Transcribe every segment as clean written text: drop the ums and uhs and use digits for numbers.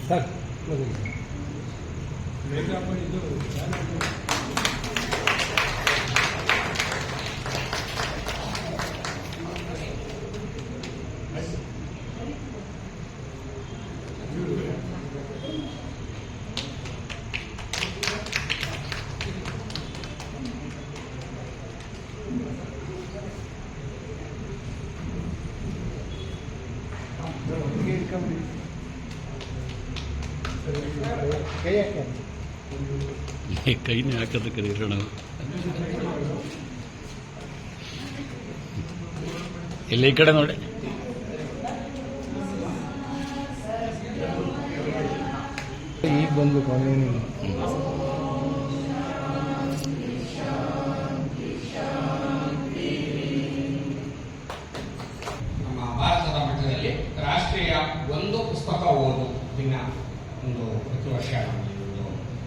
Sir ಕೈನೇ ಹಾಕೋದಕ್ಕೆ ಇರೋಣ ಇಲ್ಲ ಈ ಕಡೆ ನೋಡಿ. ಈಗ ಬಂದು ನಮ್ಮ ಭಾರತದ ಮಟ್ಟದಲ್ಲಿ ರಾಷ್ಟ್ರೀಯ ಒಂದು ಪುಸ್ತಕ ಓದು ದಿನ ಒಂದು ಪ್ರತಿ ವರ್ಷ ಒಂದು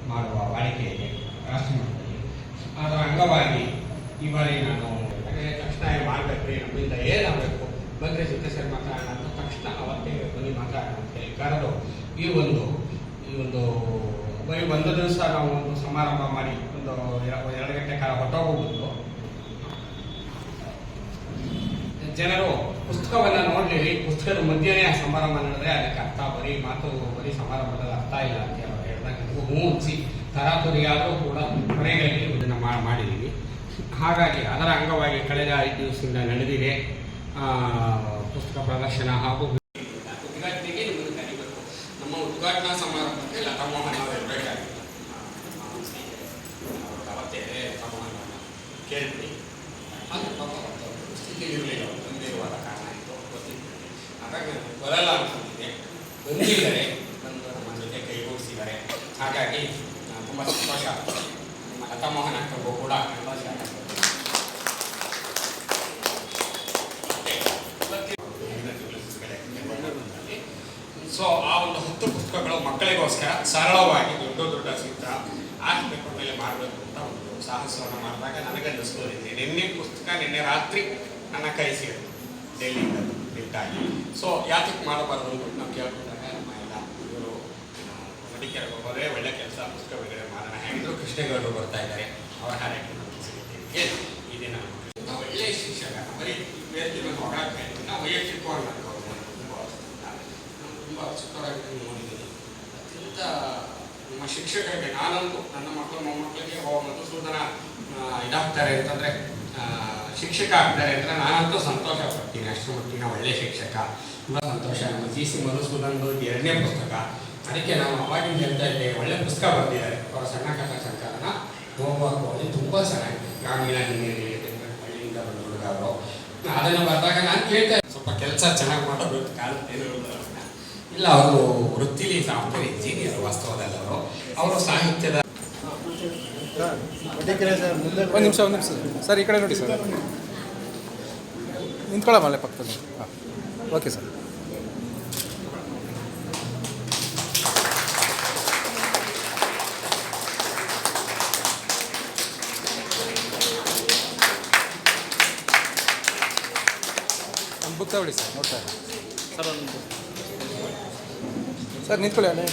ಮಾಡುವ ವಾಡಿಕೆ ಇದೆ ರಾಷ್ಟ್ರ ಮಟ್ಟದಲ್ಲಿ. ಅದರ ಅಂಗವಾಗಿ ಈ ಬಾರಿ ನಾನು ತಕ್ಷಣ ಮಾಡಬೇಕು, ನಮ್ಮಿಂದ ಏನಾಗಬೇಕು, ಬಂದರೆ ಜೊತೆ ಸೇರಿ ಮಾತಾಡೋಣ ಅಂತ ತಕ್ಷಣ ಅವತ್ತೇ ಬನ್ನಿ ಮಾತಾಡೋಣ ಅಂತ ಹೇಳಿ ಕರೆದು ಈ ಒಂದು ಬರೀ ಒಂದು ದಿವಸ ನಾವು ಒಂದು ಸಮಾರಂಭ ಮಾಡಿ ಒಂದು 2 ಗಂಟೆ ಕಾಲ ಹೊರಟೋಗ್ಬೋದು. ಜನರು ಪುಸ್ತಕವನ್ನು ನೋಡಲಿರಿ, ಪುಸ್ತಕದ ಮಧ್ಯೆನೇ ಆ ಸಮಾರಂಭ ನಡೆದ್ರೆ ಅದಕ್ಕೆ ಅರ್ಥ ಬರೀ ಸಮಾರಂಭದಲ್ಲಿ ಅರ್ಥ ಇಲ್ಲ ಅಂತ ಹೇಳಿದಾಗ ಹೂ ಉಚ್ಚಿ ತರಾತುರಿಯಾದರೂ ಕೂಡ ಕೊನೆಗಳಲ್ಲಿ ಇದನ್ನು ಮಾಡಿದ್ದೀವಿ. ಹಾಗಾಗಿ ಅದರ ಅಂಗವಾಗಿ ಕಳೆದ 5 ದಿವಸದಿಂದ ನಡೆದಿದೆ ಪುಸ್ತಕ ಪ್ರದರ್ಶನ ಹಾಗೂ ಉದ್ಘಾಟನೆಗೆ ನಿಮ್ಮನ್ನು ಕರೀಬೇಕು. ನಮ್ಮ ಉದ್ಘಾಟನಾ ಸಮಾರಂಭಕ್ಕೆ ಲತಾ ಮೋಹನ್ ಅವರು ಇರಬೇಕಾಗಿತ್ತು. ಅವತ್ತೇ ಲತಾ ಮೋಹನ್ ಕೇಳ್ಬಿಡಿ, ಆದರೆ ಪಾಪ ಸ್ಥಿತಿ ಇರಲಿಲ್ಲ, ಬಂದಿರುವಾಗ ಕಾರಣ ಇತ್ತು ಗೊತ್ತಿತ್ತು. ಹಾಗಾಗಿ ನಾನು ಬರಲ್ಲ ಅನ್ಕೊಂಡಿದ್ದೆ, ಬಂದಿದ್ದಾರೆ, ಬಂದು ನಮ್ಮ ಜೊತೆ ಕೈಗೂಡಿಸಿದ್ದಾರೆ. ಹಾಗಾಗಿ ತುಂಬ ಸಂತೋಷ. ನಮ್ಮ ಲತಾ ಮೋಹನ್ ಅಕ್ಕಂಗೂ ಕೂಡ ಸಂತೋಷ. ಸೊ ಆ ಒಂದು 10 ಪುಸ್ತಕಗಳು ಮಕ್ಕಳಿಗೋಸ್ಕರ ಸರಳವಾಗಿ ದೊಡ್ಡ ಚಿತ್ರ ಹಾಕಬೇಕು, ಮೇಲೆ ಮಾಡಬೇಕು ಅಂತ ಒಂದು ಸಾಹಸವನ್ನು ಮಾಡಿದಾಗ ನನಗನ್ನಿಸ್ತು. ನಿನ್ನೆ ರಾತ್ರಿ ನನ್ನ ಕೈ ಸೇರಿತು ಡೈಲಿಯಿಂದ ಬಿಟ್ಟಾಗಿ. ಸೊ ಯಾತಕ್ಕೆ ಮಾಡಬಾರ್ದು ಅಂತ ನಾವು ಕೇಳ್ಕೊಂಡಾಗ ನಮ್ಮ ಎಲ್ಲ ಇವರು ಮಡಿಕೇರಿ ಹೋಗೋದೇ ಒಳ್ಳೆ ಕೆಲಸ, ಪುಸ್ತಕ ಬಿಡುಗಡೆ ಮಾಡೋಣ ಹೇಗಿದ್ರು ಕೃಷ್ಣೇಗೌಡರು ಬರ್ತಾ ಇದ್ದಾರೆ, ಅವರ ಹಾರೈಕೆ ನಮಗೆ ಸಿಗುತ್ತೆ. ಇದೇ ನಮ್ಮ ಒಳ್ಳೆಯ ಶಿಕ್ಷಕ, ಬರೀ ವೇದಿಕೆಯನ್ನು ಹೊರಗೆ ನಾವು ವೈಯಕ್ತಿಕವಾಗಿ ನಾನು ತುಂಬ ಸುಖವಾಗಿ ನೋಡಿದ್ದೀನಿ. ಅತ್ಯಂತ ನಮ್ಮ ಶಿಕ್ಷಕರಿಗೆ ನಾನಂತೂ ನನ್ನ ಮಕ್ಕಳು ಮೊಮ್ಮಕ್ಕಳಿಗೆ ಮಧುಸೂದನ ಇದಾಗ್ತಾರೆ ಅಂತಂದರೆ ಶಿಕ್ಷಕ ಆಗ್ತಾರೆ ಅಂದರೆ ನಾನಂತೂ ಸಂತೋಷ ಪಡ್ತೀನಿ. ಅಷ್ಟರ ಮಟ್ಟಿನ ಒಳ್ಳೆಯ ಶಿಕ್ಷಕ, ತುಂಬ ಸಂತೋಷ. ನಮ್ಮ GC ಮಧುಸೂದನ್ದು 2ನೇ ಪುಸ್ತಕ. ಅದಕ್ಕೆ ನಾವು ಅವಾಗಿಂದ ಹೇಳ್ತಾ ಇದ್ದೇವೆ, ಒಳ್ಳೆ ಪುಸ್ತಕ ಬರೆದಿದ್ದಾರೆ. ಅವರ ಸಣ್ಣ ಕಥಾ ಸಂಕಲನ ಹೋಮ್ವರ್ಕ್ ಓದಿ ತುಂಬ ಚೆನ್ನಾಗಿದೆ. ಗ್ರಾಮೀಣ ಹಳ್ಳಿಯಿಂದ ಬಂದ ಹುಡುಗ ಅವರು ಅದನ್ನು ಬರೆದಾಗ ನಾನು ಕೇಳ್ತಾ ಸ್ವಲ್ಪ ಕೆಲಸ ಚೆನ್ನಾಗಿ ಮಾಡಬೇಕು ಕಾಲತ್ತೇನು ಇಲ್ಲ. ಅವರು ವೃತ್ತಿಲಿ ಸಾಫ್ಟ್ವೇರ್ ಇಂಜಿನಿಯರ್ ವಾಸ್ತವದಲ್ಲಿ. ಅವರು ಸಾಹಿತ್ಯದ ಒಂದು ನಿಮಿಷ ಸರ್, ಈ ಕಡೆ ನೋಡಿ ಸರ್, ನಿಂತ್ಕೊಳ್ಳ ಪಕ್ಕದಲ್ಲಿ. ಹಾಂ, ಓಕೆ ಸರ್. ಒಂದು ಬುಕ್ ತಗೊಳ್ಳಿ ಸರ್, ನೋಡ್ತಾ ಸರ್. ಒಂದು ಸರ್ ನಿಂತ್ಕೊಳ್ಳಿ ಅಲ್ಲೇ.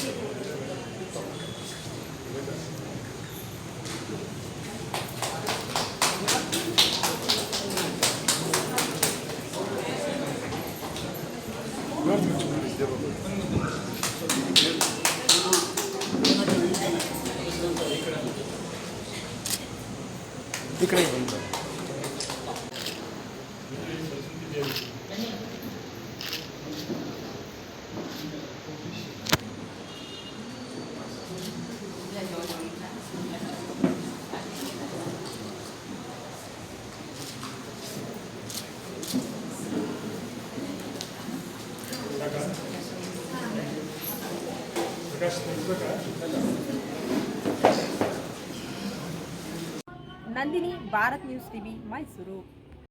ಈ ಕಡೆ ಬಂದು ನಂದಿನಿ, ಭಾರತ್ ನ್ಯೂಸ್ ಟಿವಿ, ಮೈಸೂರು.